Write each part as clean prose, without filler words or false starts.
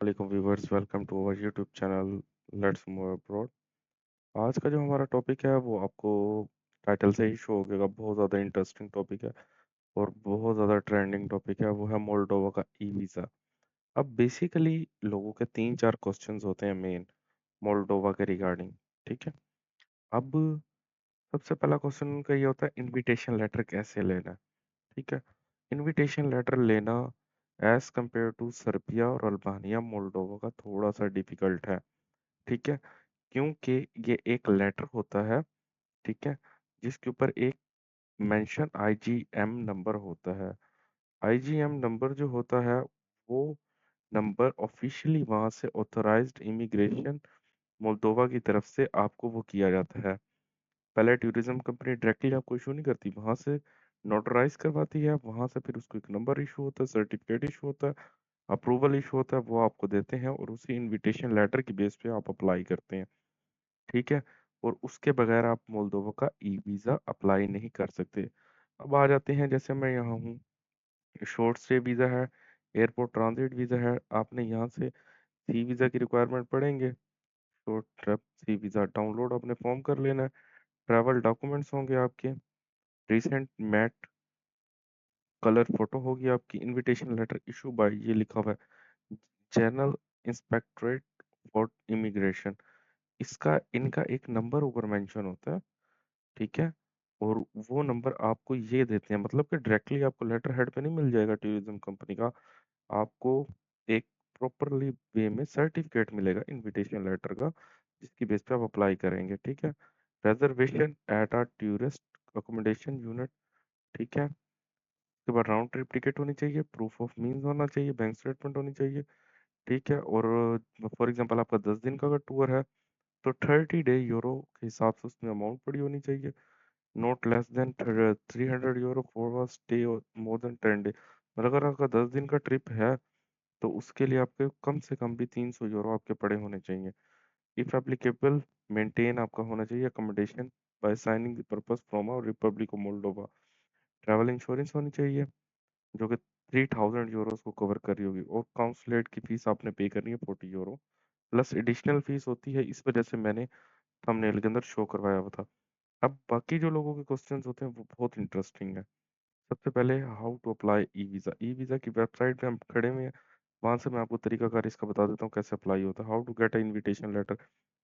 वालेकुम viewers, welcome to our YouTube channel let's move abroad. आज का जो हमारा टॉपिक है वो आपको टाइटल से ही शो हो गया, बहुत ज़्यादा इंटरेस्टिंग टॉपिक है और बहुत ज़्यादा ट्रेंडिंग टॉपिक है। वो है मोल्डोवा का ई वीज़ा। अब बेसिकली लोगों के तीन चार क्वेश्चंस होते हैं मेन मोल्डोवा के रिगार्डिंग। ठीक है। अब सबसे पहला क्वेश्चन उनका ये होता है, इनविटेशन लेटर कैसे लेना है। ठीक है। इनविटेशन लेटर लेना एज कंपेयर टू सर्बिया और अल्बानिया मोल्डोवा का थोड़ा सा डिफिकल्ट है। ठीक है। क्योंकि ये एक लेटर होता है। ठीक है। जिसके ऊपर एक मेंशन आईजीएम नंबर होता है। आईजीएम नंबर जो होता है वो नंबर ऑफिशियली वहां से ऑथराइज्ड इमिग्रेशन मोल्दोवा की तरफ से आपको वो किया जाता है। पहले टूरिज्म कंपनी डायरेक्टली आपको इशू नहीं करती, वहां से नोटराइज करवाती है, वहां से फिर उसको एक नंबर इशू होता है, सर्टिफिकेट इशू होता है, अप्रूवल इशू होता है, वो आपको देते हैं और उसी इनविटेशन लेटर की बेस पे आप अप्लाई करते हैं। ठीक है। और उसके बगैर आप मोल्दोवा का ई वीज़ा अप्लाई नहीं कर सकते। अब आ जाते हैं, जैसे मैं यहाँ हूँ, शॉर्ट स्टे वीज़ा है, एयरपोर्ट ट्रांजिट वीज़ा है। आपने यहाँ से सी वीज़ा की रिक्वायरमेंट पड़ेंगे। शॉर्ट ट्रिप सी वीज़ा डाउनलोड अपने फॉर्म कर लेना है। ट्रैवल डॉक्यूमेंट्स होंगे आपके, रिसेंट मैट कलर फोटो होगी आपकी, इनविटेशन लेटर इशू बाय, ये लिखा हुआ है जनरल इंस्पेक्टरेट फॉर इमिग्रेशन। इसका इनका एक नंबर ऊपर मेंशन होता है। ठीक है। और वो नंबर आपको ये देते हैं, मतलब कि डायरेक्टली आपको लेटर हेड पे नहीं मिल जाएगा टूरिज्म कंपनी का। आपको एक प्रॉपरली वे में सर्टिफिकेट मिलेगा इनविटेशन लेटर का, जिसकी बेस पे आप अप्लाई करेंगे। ठीक है। रिजर्वेशन एट आ टूरिस्ट अकोमोडेशन यूनिट। ठीक है। उसके बाद राउंड ट्रिप टिकट होनी चाहिए, प्रूफ ऑफ मीन्स होना चाहिए, बैंक स्टेटमेंट होनी चाहिए। ठीक है। और फॉर एग्जांपल आपका 10 दिन का अगर टूर है तो 30 डे यूरो के हिसाब से उसमें अमाउंट पड़ी होनी चाहिए। Not less than 300 euro for stay more than 10 day. मतलब अगर आपका 10 दिन का ट्रिप है तो उसके लिए आपके कम से कम भी 300 यूरो आपके पड़े होने चाहिए। इफ एप्लीकेबल मेंटेन आपका होना चाहिए accommodation by signing the purpose from और republic of Moldova. Travel insurance होनी चाहिए जो कि 3000 यूरो को कवर कर रही होगी, और काउंसलेट की फीस आपने पे करनी है 40 यूरो प्लस एडिशनल फीस होती है। इस वजह से मैंने थंबनेल के अंदर शो करवाया हुआ था। अब बाकी जो लोगों के क्वेश्चंस होते हैं वो बहुत इंटरेस्टिंग है। सबसे पहले, how to apply e visa. E visa की वेबसाइट पे हम खड़े हुए हैं, वहां से मैं आपको तरीकाकार इसका बता देता हूँ कैसे अप्लाई होता है। How to get a invitation letter.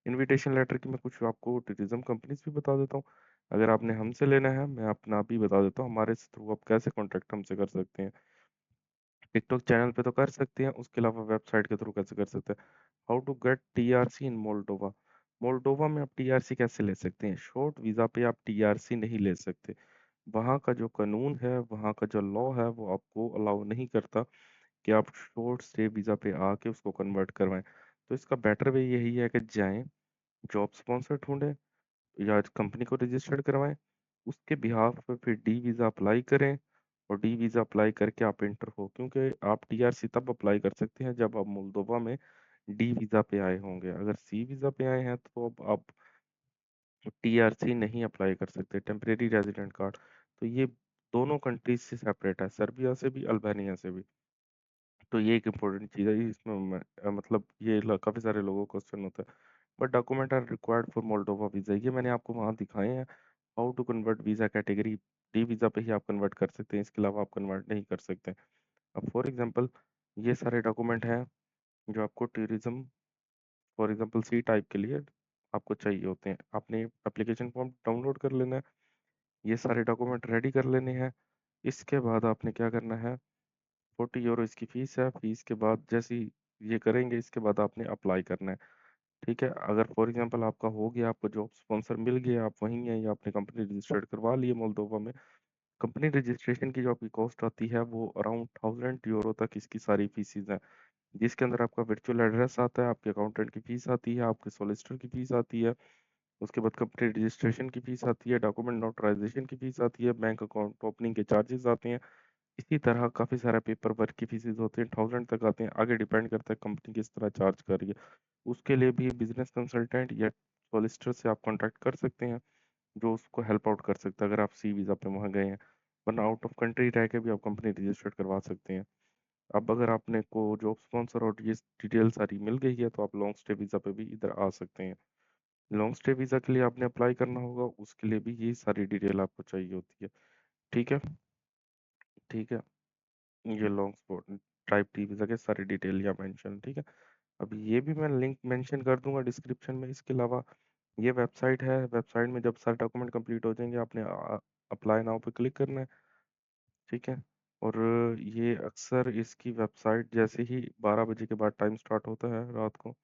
Invitation letter की मैं कुछ आपको टूरिज्म कंपनीज भी बता देता हूँ। अगर आपने हमसे लेना है, मैं अपना भी बता देता हूँ हमारे थ्रू आप कैसे कॉन्टेक्ट हमसे कर सकते हैं। टिकटॉक चैनल पे तो कर सकते हैं, उसके अलावा वेबसाइट के थ्रू कैसे कर सकते हैं। How to get TRC in Moldova. Moldova में आप टीआरसी कैसे ले सकते हैं। शॉर्ट वीज़ा पे आप टीआरसी नहीं ले सकते। वहाँ का जो कानून है, वहाँ का जो लॉ है, वो आपको अलाउ नहीं करता कि आप शॉर्ट स्टे वीज़ा पे आके उसको कन्वर्ट करवाएं। तो इसका बेटर वे यही है कि जाएं, जॉब स्पॉन्सर ढूंढें या कंपनी को रजिस्टर्ड करवाएं, उसके बिहाफ पे फिर डी वीज़ा अप्लाई करें, और डी वीज़ा अप्लाई करके आप इंटर हो, क्योंकि आप टीआरसी तब अप्लाई कर सकते हैं जब आप मोल्दोवा में डी वीज़ा पे आए होंगे। अगर सी वीज़ा पे आए हैं तो अब आप टीआरसी नहीं अप्लाई कर सकते, टेम्परेरी रेजिडेंट कार्ड। तो ये दोनों कंट्रीज से सेपरेट है, सर्बिया से भी अल्बानिया से भी। तो ये एक इम्पोर्टेंट चीज़ है इसमें। मतलब ये काफ़ी सारे लोगों को क्वेश्चन होता है। But document are required for Moldova visa, ये मैंने आपको वहाँ दिखाए हैं। How to convert visa category, D visa पे ही आप कन्वर्ट कर सकते हैं, इसके अलावा आप कन्वर्ट नहीं कर सकते। अब फॉर एग्जांपल ये सारे डॉक्यूमेंट हैं जो आपको tourism, for example C type के लिए आपको चाहिए होते हैं। आपने एप्लीकेशन फॉर्म डाउनलोड कर लेना है, ये सारे डॉक्यूमेंट रेडी कर लेने हैं। इसके बाद आपने क्या करना है, 40 यूरो इसकी फीस है। फीस के बाद जैसे ही ये करेंगे, इसके बाद आपने अप्लाई करना है। ठीक है। अगर फॉर एग्जांपल आपका हो गया, आपको जॉब स्पॉन्सर मिल गया, आप वहीं हैं या आपने कंपनी रजिस्टर्ड करवा ली है मोल्दोवा में, कंपनी रजिस्ट्रेशन की जो आपकी कॉस्ट आती है वो अराउंड 1000 यूरो तक इसकी सारी फीसिस हैं, जिसके अंदर आपका वर्चुअल एड्रेस आता है, आपके अकाउंटेंट की फीस आती है, आपके सोलिसिटर की फीस आती है, उसके बाद कंपनी रजिस्ट्रेशन की फीस आती है, डॉक्यूमेंट नोटराइजेशन की फीस आती है, बैंक अकाउंट ओपनिंग के चार्जेस आते हैं। इसी तरह काफ़ी सारा पेपर वर्क की फीसेस होती हैं, 1000 तक आते हैं। आगे डिपेंड करता है कंपनी किस तरह चार्ज कर रही है। उसके लिए भी बिजनेस कंसल्टेंट या सॉलिसिटर से आप कांटेक्ट कर सकते हैं, जो उसको हेल्प आउट कर सकता है अगर आप सी वीज़ा पे वहाँ गए हैं। वरना आउट ऑफ कंट्री रह के भी आप कंपनी रजिस्टर्ड करवा सकते हैं। अब अगर आपने को जॉब स्पॉन्सर और ये डिटेल सारी मिल गई है तो आप लॉन्ग स्टे वीज़ा पे भी इधर आ सकते हैं। लॉन्ग स्टे वीज़ा के लिए आपने अप्लाई करना होगा, उसके लिए भी ये सारी डिटेल आपको चाहिए होती है। ठीक है, ठीक है। ये long spot type T visa के सारी डिटेल यहाँ मेंशन, ठीक है। अब ये भी मैं लिंक मेंशन कर दूंगा डिस्क्रिप्शन में। इसके अलावा ये वेबसाइट है, वेबसाइट में जब सारे डॉक्यूमेंट कंप्लीट हो जाएंगे आपने अप्लाई नाउ पे क्लिक करना है, ठीक है। और ये अक्सर इसकी वेबसाइट जैसे ही 12 बजे के बाद टाइम स्टार्ट होता है रात को,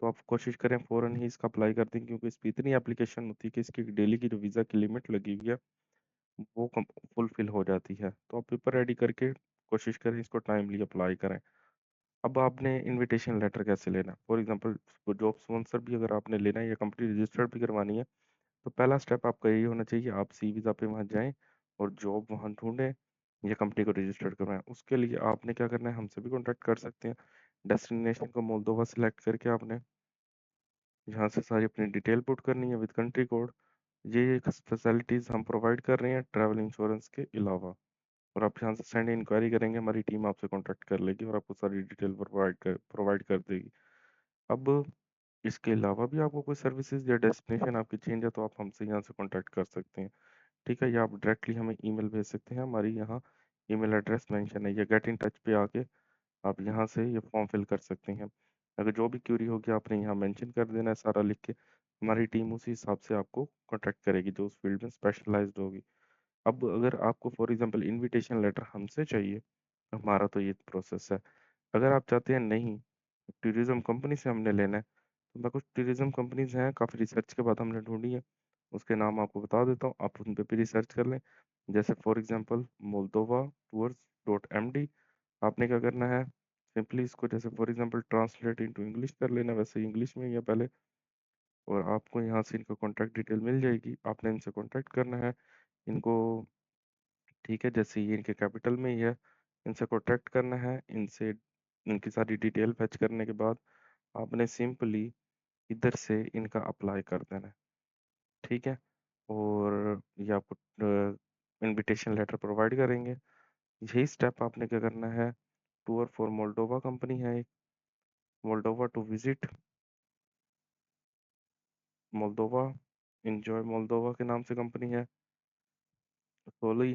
तो आप कोशिश करें फ़ौरन ही इसका अप्लाई कर दें, क्योंकि इस पर इतनी एप्लीकेशन होती है कि इसकी डेली की जो वीज़ा की लिमिट लगी हुई है वो फुलफिल हो जाती है। तो आप पेपर रेडी करके कोशिश करें इसको टाइमली अप्लाई करें। अब आपने इनविटेशन लेटर कैसे लेना है? फॉर एग्जांपल जॉब स्पॉन्सर भी अगर आपने लेना है या कंपनी रजिस्टर्ड भी करवानी है, तो पहला स्टेप आपका यही होना चाहिए, आप सी वीज़ा पे वहाँ जाएं और जॉब वहाँ ढूंढें या कंपनी को रजिस्टर्ड करवाएं। उसके लिए आपने क्या करना है, हमसे भी कॉन्टैक्ट कर सकते हैं। डेस्टिनेशन को मोल्दोवा सिलेक्ट करके आपने यहाँ से सारी अपनी डिटेल पुट करनी है विद कंट्री कोड। ये फैसिलिटीज़ हम प्रोवाइड कर रहे हैं ट्रैवल इंश्योरेंस के अलावा। और आप यहाँ से सेंड इंक्वायरी करेंगे, हमारी टीम आपसे कॉन्टैक्ट कर लेगी और आपको सारी डिटेल प्रोवाइड कर देगी। अब इसके अलावा भी आपको कोई सर्विसेज या डेस्टिनेशन आपकी चेंज है तो आप हमसे यहाँ से कॉन्टैक्ट कर सकते हैं, ठीक है। या आप डायरेक्टली हमें ईमेल भेज सकते हैं, हमारी यहाँ ईमेल एड्रेस मेंशन है, या गेट इन टच पे आके आप यहाँ से ये फॉर्म फिल कर सकते हैं। अगर जो भी क्यूरी होगी आपने यहाँ मेंशन कर देना है सारा लिख के, हमारी टीम उसी हिसाब से आपको कॉन्टैक्ट करेगी जो उस फील्ड में स्पेशलाइज्ड होगी। अब अगर आपको फॉर एग्जांपल इनविटेशन लेटर हमसे चाहिए, हमारा तो ये प्रोसेस है। अगर आप चाहते हैं नहीं टूरिज्म कंपनी से हमने लेना है, तो मैं कुछ टूरिज्म कंपनीज हैं, काफ़ी रिसर्च के बाद हमने ढूंढी है, उसके नाम आपको बता देता हूँ, आप उन पे भी रिसर्च कर लें। जैसे for example Moldova tours dot M D. आपने क्या करना है, सिंपली इसको जैसे for example translate into English कर लेना, वैसे इंग्लिश में ही है पहले। और आपको यहाँ से इनका कॉन्टैक्ट डिटेल मिल जाएगी, आपने इनसे कॉन्टैक्ट करना है इनको, ठीक है। जैसे ये इनके कैपिटल में ही है, इनसे कॉन्टैक्ट करना है, इनसे इनकी सारी डिटेल फैच करने के बाद आपने सिंपली इधर से इनका अप्लाई कर देना है, ठीक है। और ये आपको इनविटेशन लेटर प्रोवाइड करेंगे। यही स्टेप आपने क्या करना है, टूर फॉर मोल्डोवा कंपनी है एक, Moldova to visit Moldova, enjoy Moldova के नाम से कंपनी है, सोली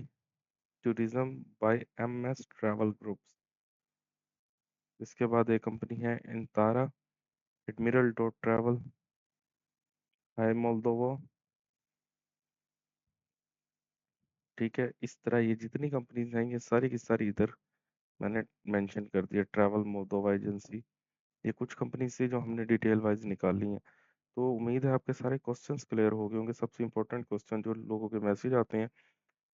tourism by MS travel groups. इसके बाद एक कंपनी है इंतारा admiral dot travel, hi Moldova, ठीक है। इस तरह ये जितनी कंपनीज हैं ये सारी की सारी इधर मैंने मेंशन कर दिया, ट्रैवल मोल्दोवा एजेंसी। ये कुछ कंपनी से जो हमने डिटेल वाइज निकाली हैं। तो उम्मीद है आपके सारे क्वेश्चंस क्लियर हो गए होंगे। सबसे इंपॉर्टेंट क्वेश्चन जो लोगों के मैसेज आते हैं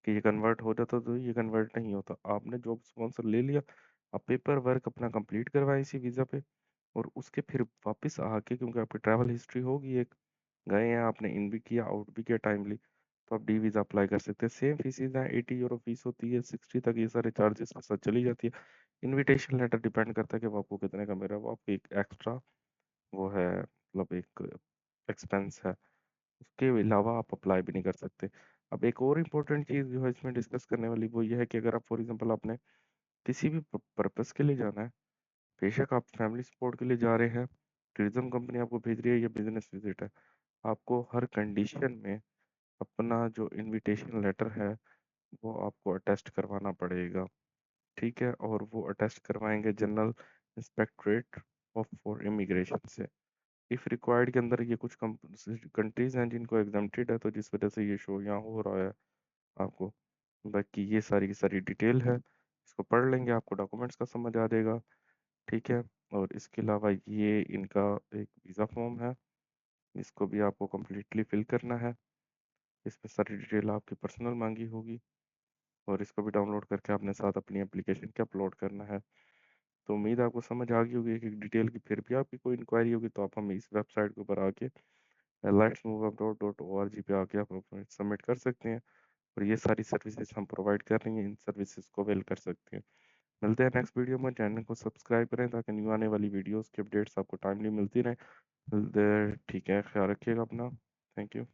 कि ये कन्वर्ट हो जाता, तो ये कन्वर्ट नहीं होता। आपने जॉब स्पॉन्सर ले लिया, आप पेपर वर्क अपना कंप्लीट करवाएं इसी वीज़ा पे, और उसके फिर वापस आके, क्योंकि आपकी ट्रैवल हिस्ट्री होगी एक, गए हैं आपने, इन भी किया आउट भी किया टाइमली, तो आप डी वीज़ा अप्लाई कर सकते हैं। सेम फीसिस हैं, 80 यूरो फीस होती है, 60 तक ये सारे चार्जेस के साथ चली जाती है। इनविटेशन लेटर डिपेंड करता है कि वो आपको कितने का मिला, वो आपको एक एक्स्ट्रा वो है, मतलब एक एक्सपेंस है, उसके अलावा आप अप्लाई भी नहीं कर सकते। अब एक और इम्पोर्टेंट चीज़ जो है इसमें डिस्कस करने वाली, वो ये है कि अगर आप फॉर एग्जांपल आपने किसी भी पर्पस के लिए जाना है, बेशक आप फैमिली सपोर्ट के लिए जा रहे हैं, टूरिज्म कंपनी आपको भेज रही है, या बिजनेस विजिट है, आपको हर कंडीशन में अपना जो इनविटेशन लेटर है वो आपको अटेस्ट करवाना पड़ेगा, ठीक है। और वो अटेस्ट करवाएंगे जनरल इंस्पेक्टरेट ऑफ फॉर इमिग्रेशन से। इफ़ रिक्वायर्ड के अंदर ये कुछ कंट्रीज हैं जिनको एग्जम्प्टेड है, तो जिस वजह से ये शो यहाँ हो रहा है आपको। बाकी ये सारी की सारी डिटेल है, इसको पढ़ लेंगे आपको डॉक्यूमेंट्स का समझ आ जाएगा, ठीक है। और इसके अलावा ये इनका एक वीज़ा फॉर्म है, इसको भी आपको कम्प्लीटली फिल करना है। इसमें सारी डिटेल आपकी पर्सनल मांगी होगी, और इसको भी डाउनलोड करके आपने साथ अपनी एप्लीकेशन के अपलोड करना है। तो उम्मीद है आपको समझ आ गई होगी एक एक डिटेल की। फिर भी आपकी कोई इंक्वायरी होगी तो आप हमें इस वेबसाइट के ऊपर आके let's move abroad dot O R G पे आके आप सबमिट कर सकते हैं। और ये सारी सर्विसेज हम प्रोवाइड कर रही हैं, इन सर्विसेज को अवेल कर सकते हैं। मिलते हैं नेक्स्ट वीडियो में, चैनल को सब्सक्राइब करें ताकि न्यू आने वाली वीडियोस की अपडेट्स आपको टाइमली मिलती रहें। ठीक है, ख्याल रखिएगा अपना। Thank you.